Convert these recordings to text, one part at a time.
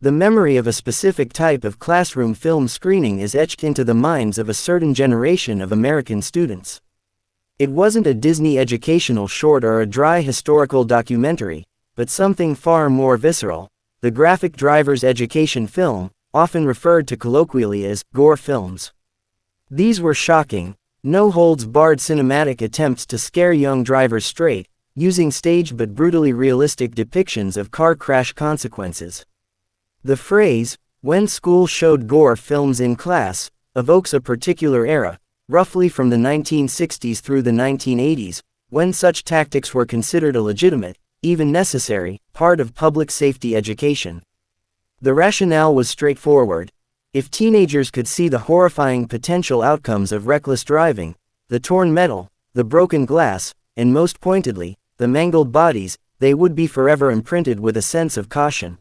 The memory of a specific type of classroom film screening is etched into the minds of a certain generation of American students. It wasn't a Disney educational short or a dry historical documentary, but something far more visceral, the graphic driver's education film, often referred to colloquially as Gore films. These were shocking, no-holds-barred cinematic attempts to scare young drivers straight, using staged but brutally realistic depictions of car crash consequences. The phrase, "when school showed Gore films in class," evokes a particular era, roughly from the 1960s through the 1980s, when such tactics were considered a legitimate, even necessary, part of public safety education. The rationale was straightforward. If teenagers could see the horrifying potential outcomes of reckless driving, the torn metal, the broken glass, and most pointedly, the mangled bodies, they would be forever imprinted with a sense of caution.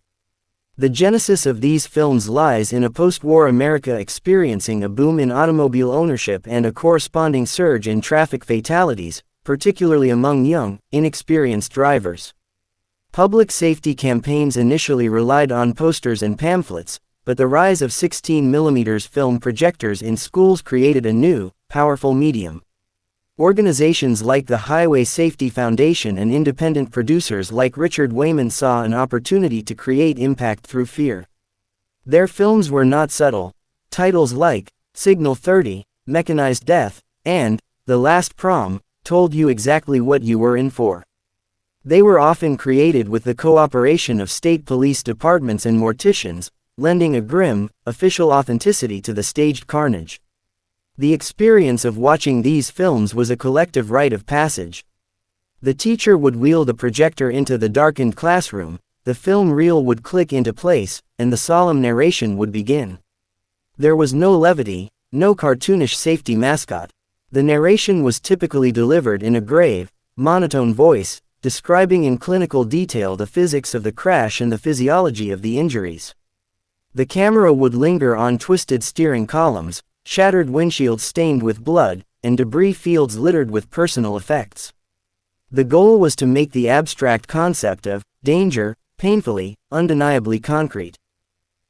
The genesis of these films lies in a post-war America experiencing a boom in automobile ownership and a corresponding surge in traffic fatalities, particularly among young, inexperienced drivers. Public safety campaigns initially relied on posters and pamphlets, but the rise of 16mm film projectors in schools created a new, powerful medium. Organizations like the Highway Safety Foundation and independent producers like Richard Wayman saw an opportunity to create impact through fear. Their films were not subtle. Titles like Signal 30, Mechanized Death, and The Last Prom told you exactly what you were in for. They were often created with the cooperation of state police departments and morticians, lending a grim, official authenticity to the staged carnage. The experience of watching these films was a collective rite of passage. The teacher would wheel the projector into the darkened classroom, the film reel would click into place, and the solemn narration would begin. There was no levity, no cartoonish safety mascot. The narration was typically delivered in a grave, monotone voice, describing in clinical detail the physics of the crash and the physiology of the injuries. The camera would linger on twisted steering columns, shattered windshields stained with blood, and debris fields littered with personal effects. The goal was to make the abstract concept of danger painfully, undeniably concrete.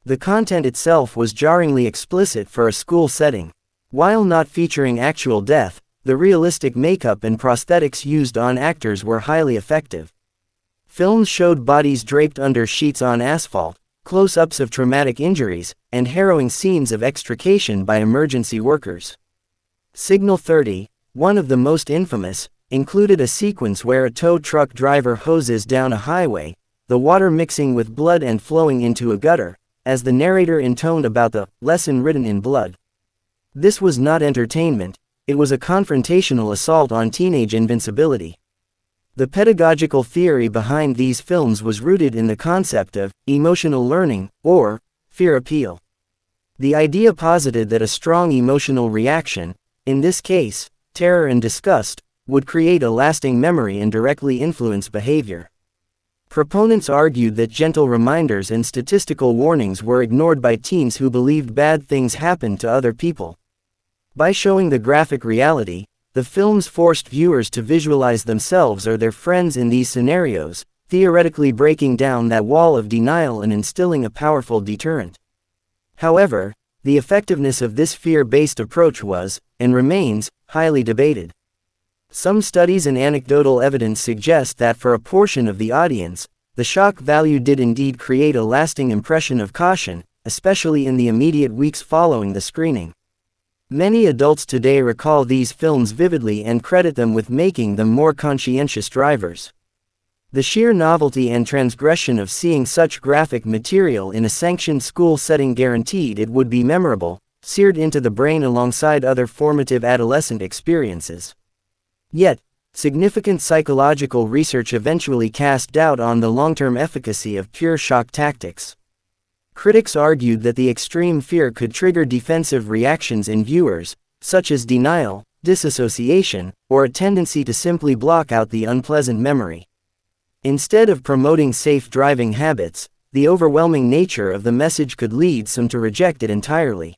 The content itself was jarringly explicit for a school setting. While not featuring actual death, the realistic makeup and prosthetics used on actors were highly effective. Films showed bodies draped under sheets on asphalt, close-ups of traumatic injuries, and harrowing scenes of extrication by emergency workers. Signal 30, one of the most infamous, included a sequence where a tow truck driver hoses down a highway, the water mixing with blood and flowing into a gutter, as the narrator intoned about the lesson written in blood. This was not entertainment, it was a confrontational assault on teenage invincibility. The pedagogical theory behind these films was rooted in the concept of emotional learning, or fear appeal. The idea posited that a strong emotional reaction, in this case, terror and disgust, would create a lasting memory and directly influence behavior. Proponents argued that gentle reminders and statistical warnings were ignored by teens who believed bad things happened to other people. By showing the graphic reality, the films forced viewers to visualize themselves or their friends in these scenarios, theoretically breaking down that wall of denial and instilling a powerful deterrent. However, the effectiveness of this fear-based approach was, and remains, highly debated. Some studies and anecdotal evidence suggest that for a portion of the audience, the shock value did indeed create a lasting impression of caution, especially in the immediate weeks following the screening. Many adults today recall these films vividly and credit them with making them more conscientious drivers. The sheer novelty and transgression of seeing such graphic material in a sanctioned school setting guaranteed it would be memorable, seared into the brain alongside other formative adolescent experiences. Yet, significant psychological research eventually cast doubt on the long-term efficacy of pure shock tactics. Critics argued that the extreme fear could trigger defensive reactions in viewers, such as denial, disassociation, or a tendency to simply block out the unpleasant memory. Instead of promoting safe driving habits, the overwhelming nature of the message could lead some to reject it entirely.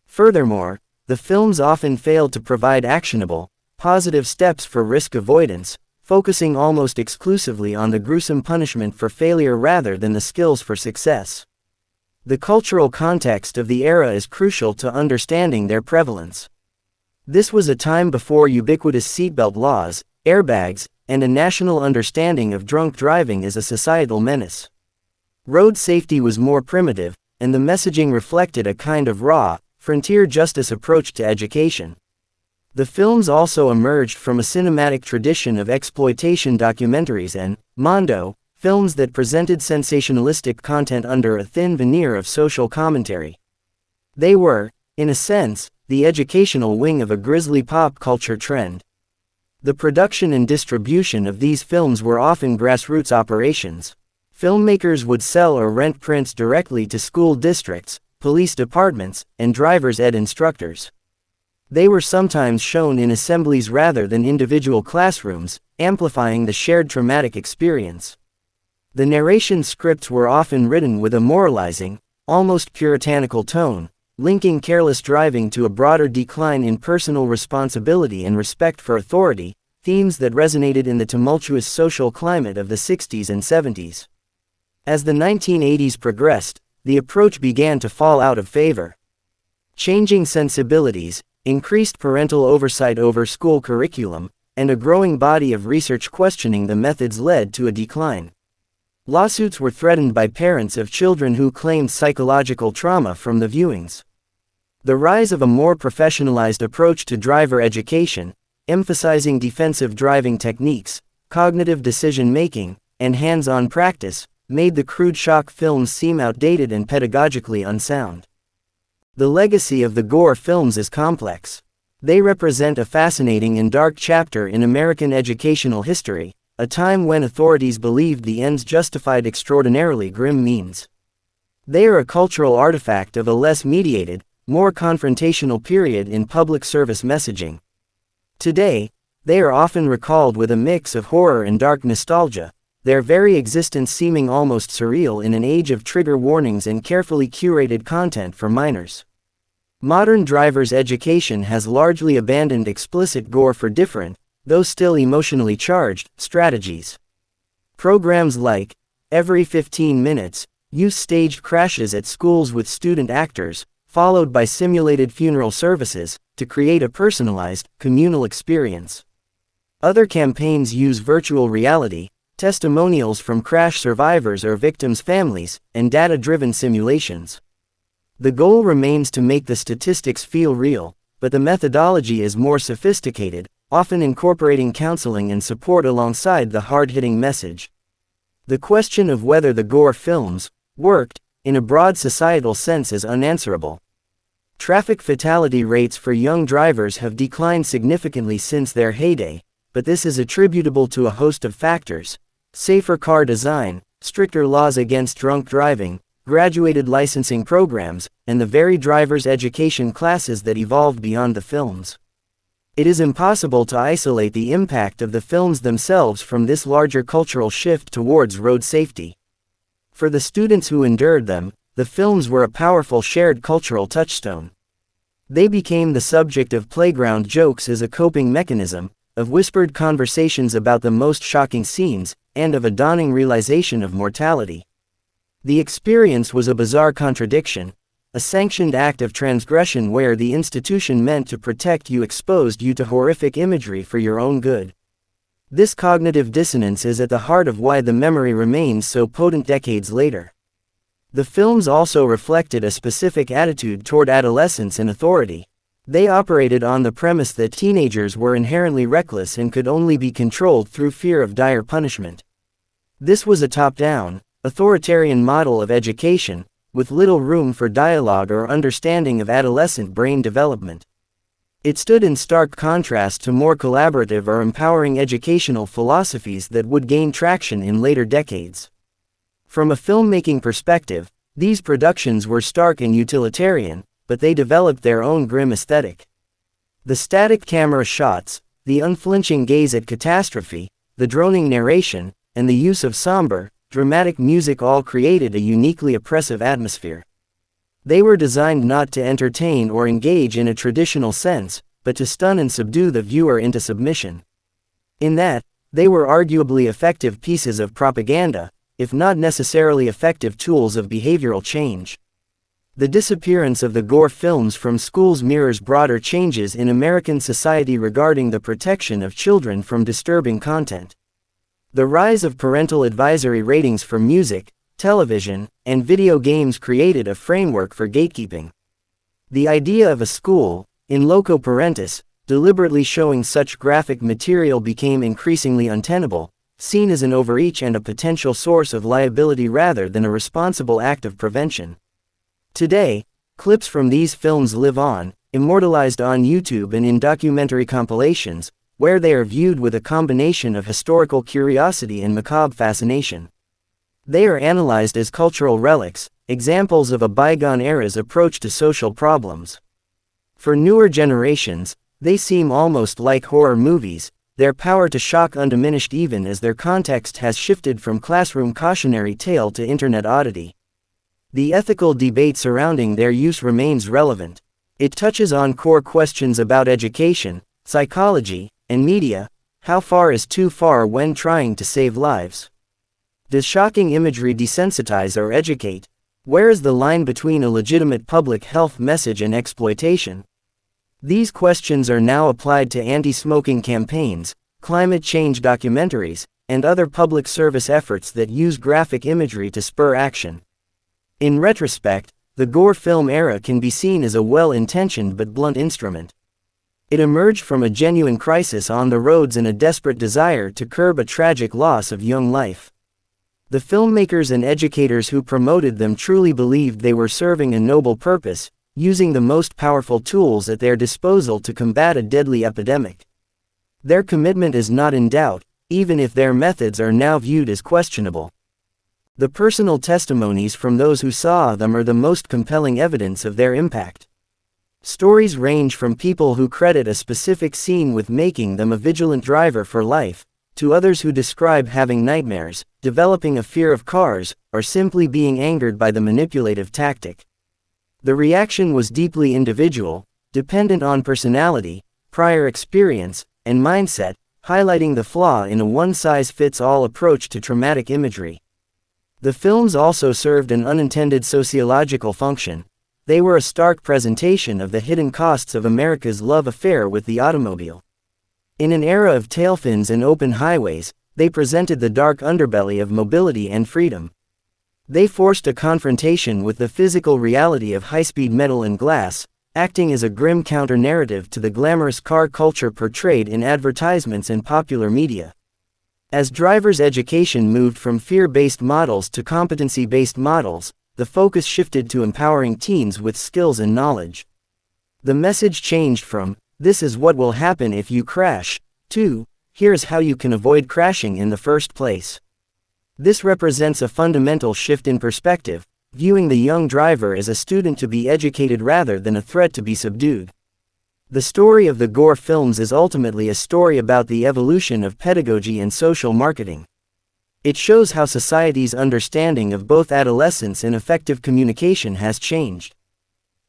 Furthermore, the films often failed to provide actionable, positive steps for risk avoidance, focusing almost exclusively on the gruesome punishment for failure rather than the skills for success. The cultural context of the era is crucial to understanding their prevalence. This was a time before ubiquitous seatbelt laws, airbags, and a national understanding of drunk driving as a societal menace. Road safety was more primitive, and the messaging reflected a kind of raw, frontier justice approach to education. The films also emerged from a cinematic tradition of exploitation documentaries and mondo films that presented sensationalistic content under a thin veneer of social commentary. They were, in a sense, the educational wing of a grisly pop culture trend. The production and distribution of these films were often grassroots operations. Filmmakers would sell or rent prints directly to school districts, police departments, and driver's ed instructors. They were sometimes shown in assemblies rather than individual classrooms, amplifying the shared traumatic experience. The narration scripts were often written with a moralizing, almost puritanical tone, linking careless driving to a broader decline in personal responsibility and respect for authority, themes that resonated in the tumultuous social climate of the 60s and 70s. As the 1980s progressed, the approach began to fall out of favor. Changing sensibilities, increased parental oversight over school curriculum, and a growing body of research questioning the methods led to a decline. Lawsuits were threatened by parents of children who claimed psychological trauma from the viewings. The rise of a more professionalized approach to driver education, emphasizing defensive driving techniques, cognitive decision-making, and hands-on practice, made the crude shock films seem outdated and pedagogically unsound. The legacy of the Gore films is complex. They represent a fascinating and dark chapter in American educational history, a time when authorities believed the ends justified extraordinarily grim means. They are a cultural artifact of a less mediated, more confrontational period in public service messaging. Today, they are often recalled with a mix of horror and dark nostalgia, their very existence seeming almost surreal in an age of trigger warnings and carefully curated content for minors. Modern driver's education has largely abandoned explicit gore for different, though still emotionally charged, strategies. Programs like Every 15 Minutes use staged crashes at schools with student actors, followed by simulated funeral services, to create a personalized, communal experience. Other campaigns use virtual reality, testimonials from crash survivors or victims' families, and data-driven simulations. The goal remains to make the statistics feel real, but the methodology is more sophisticated, often incorporating counseling and support alongside the hard-hitting message. The question of whether the Gore films worked, in a broad societal sense, is unanswerable. Traffic fatality rates for young drivers have declined significantly since their heyday, but this is attributable to a host of factors: safer car design, stricter laws against drunk driving, graduated licensing programs, and the very driver's education classes that evolved beyond the films. It is impossible to isolate the impact of the films themselves from this larger cultural shift towards road safety. For the students who endured them, the films were a powerful shared cultural touchstone. They became the subject of playground jokes as a coping mechanism, of whispered conversations about the most shocking scenes, and of a dawning realization of mortality. The experience was a bizarre contradiction. A sanctioned act of transgression where the institution meant to protect you exposed you to horrific imagery for your own good. This cognitive dissonance is at the heart of why the memory remains so potent decades later. The films also reflected a specific attitude toward adolescence and authority. They operated on the premise that teenagers were inherently reckless and could only be controlled through fear of dire punishment. This was a top-down, authoritarian model of education, with little room for dialogue or understanding of adolescent brain development. It stood in stark contrast to more collaborative or empowering educational philosophies that would gain traction in later decades. From a filmmaking perspective, these productions were stark and utilitarian, but they developed their own grim aesthetic. The static camera shots, the unflinching gaze at catastrophe, the droning narration, and the use of somber, dramatic music all created a uniquely oppressive atmosphere. They were designed not to entertain or engage in a traditional sense, but to stun and subdue the viewer into submission. In that, they were arguably effective pieces of propaganda, if not necessarily effective tools of behavioral change. The disappearance of the Gore films from schools mirrors broader changes in American society regarding the protection of children from disturbing content. The rise of parental advisory ratings for music, television, and video games created a framework for gatekeeping. The idea of a school, in loco parentis, deliberately showing such graphic material became increasingly untenable, seen as an overreach and a potential source of liability rather than a responsible act of prevention. Today, clips from these films live on, immortalized on YouTube and in documentary compilations, where they are viewed with a combination of historical curiosity and macabre fascination. They are analyzed as cultural relics, examples of a bygone era's approach to social problems. For newer generations, they seem almost like horror movies, their power to shock undiminished even as their context has shifted from classroom cautionary tale to internet oddity. The ethical debate surrounding their use remains relevant. It touches on core questions about education, psychology, and media. How far is too far when trying to save lives? Does shocking imagery desensitize or educate? Where is the line between a legitimate public health message and exploitation? These questions are now applied to anti-smoking campaigns, climate change documentaries, and other public service efforts that use graphic imagery to spur action. In retrospect, the Gore film era can be seen as a well-intentioned but blunt instrument. It emerged from a genuine crisis on the roads and a desperate desire to curb a tragic loss of young life. The filmmakers and educators who promoted them truly believed they were serving a noble purpose, using the most powerful tools at their disposal to combat a deadly epidemic. Their commitment is not in doubt, even if their methods are now viewed as questionable. The personal testimonies from those who saw them are the most compelling evidence of their impact. Stories range from people who credit a specific scene with making them a vigilant driver for life, to others who describe having nightmares, developing a fear of cars, or simply being angered by the manipulative tactic. The reaction was deeply individual, dependent on personality, prior experience, and mindset, highlighting the flaw in a one-size-fits-all approach to traumatic imagery. The films also served an unintended sociological function. They were a stark presentation of the hidden costs of America's love affair with the automobile. In an era of tailfins and open highways, they presented the dark underbelly of mobility and freedom. They forced a confrontation with the physical reality of high-speed metal and glass, acting as a grim counter-narrative to the glamorous car culture portrayed in advertisements and popular media. As drivers' education moved from fear-based models to competency-based models, the focus shifted to empowering teens with skills and knowledge. The message changed from, "This is what will happen if you crash," to, "Here's how you can avoid crashing in the first place." This represents a fundamental shift in perspective, viewing the young driver as a student to be educated rather than a threat to be subdued. The story of the Gore films is ultimately a story about the evolution of pedagogy and social marketing. It shows how society's understanding of both adolescence and effective communication has changed.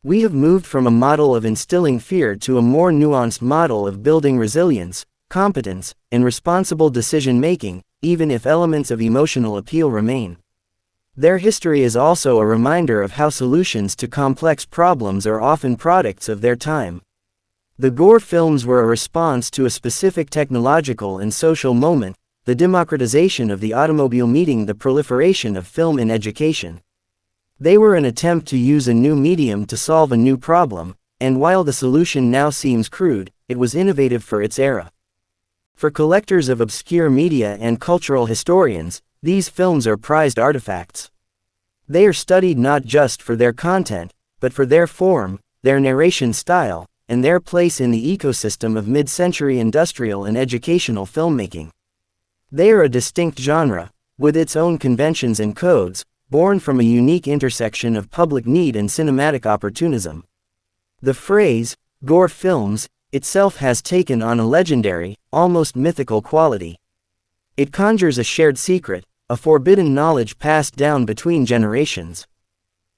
We have moved from a model of instilling fear to a more nuanced model of building resilience, competence, and responsible decision-making, even if elements of emotional appeal remain. Their history is also a reminder of how solutions to complex problems are often products of their time. The Gore films were a response to a specific technological and social moment, the democratization of the automobile meeting the proliferation of film in education. They were an attempt to use a new medium to solve a new problem, and while the solution now seems crude, it was innovative for its era. For collectors of obscure media and cultural historians, these films are prized artifacts. They are studied not just for their content, but for their form, their narration style, and their place in the ecosystem of mid-century industrial and educational filmmaking. They are a distinct genre, with its own conventions and codes, born from a unique intersection of public need and cinematic opportunism. The phrase, Gore films, itself has taken on a legendary, almost mythical quality. It conjures a shared secret, a forbidden knowledge passed down between generations.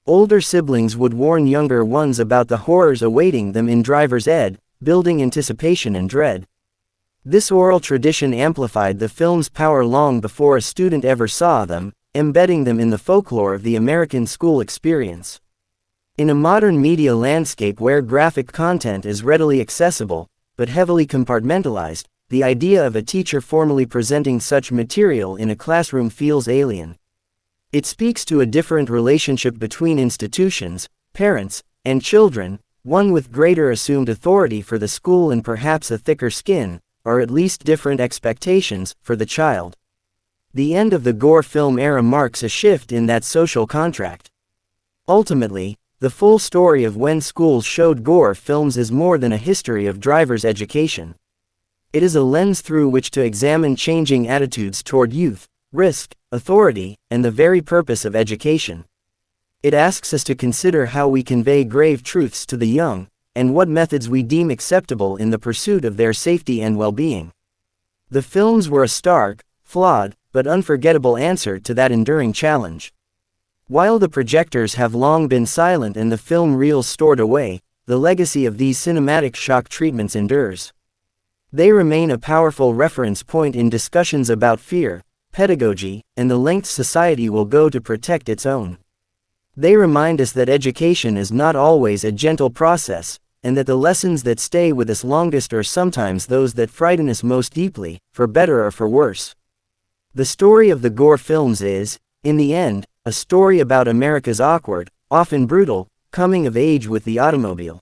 Older siblings would warn younger ones about the horrors awaiting them in driver's ed, building anticipation and dread. This oral tradition amplified the film's power long before a student ever saw them, embedding them in the folklore of the American school experience. In a modern media landscape where graphic content is readily accessible, but heavily compartmentalized, the idea of a teacher formally presenting such material in a classroom feels alien. It speaks to a different relationship between institutions, parents, and children, one with greater assumed authority for the school and perhaps a thicker skin, or at least different expectations, for the child. The end of the Gore film era marks a shift in that social contract. Ultimately, the full story of when schools showed Gore films is more than a history of drivers' education. It is a lens through which to examine changing attitudes toward youth, risk, authority, and the very purpose of education. It asks us to consider how we convey grave truths to the young, and what methods we deem acceptable in the pursuit of their safety and well-being. The films were a stark, flawed, but unforgettable answer to that enduring challenge. While the projectors have long been silent and the film reels stored away, the legacy of these cinematic shock treatments endures. They remain a powerful reference point in discussions about fear, pedagogy, and the lengths society will go to protect its own. They remind us that education is not always a gentle process, and that the lessons that stay with us longest are sometimes those that frighten us most deeply, for better or for worse. The story of the Gore films is, in the end, a story about America's awkward, often brutal, coming of age with the automobile.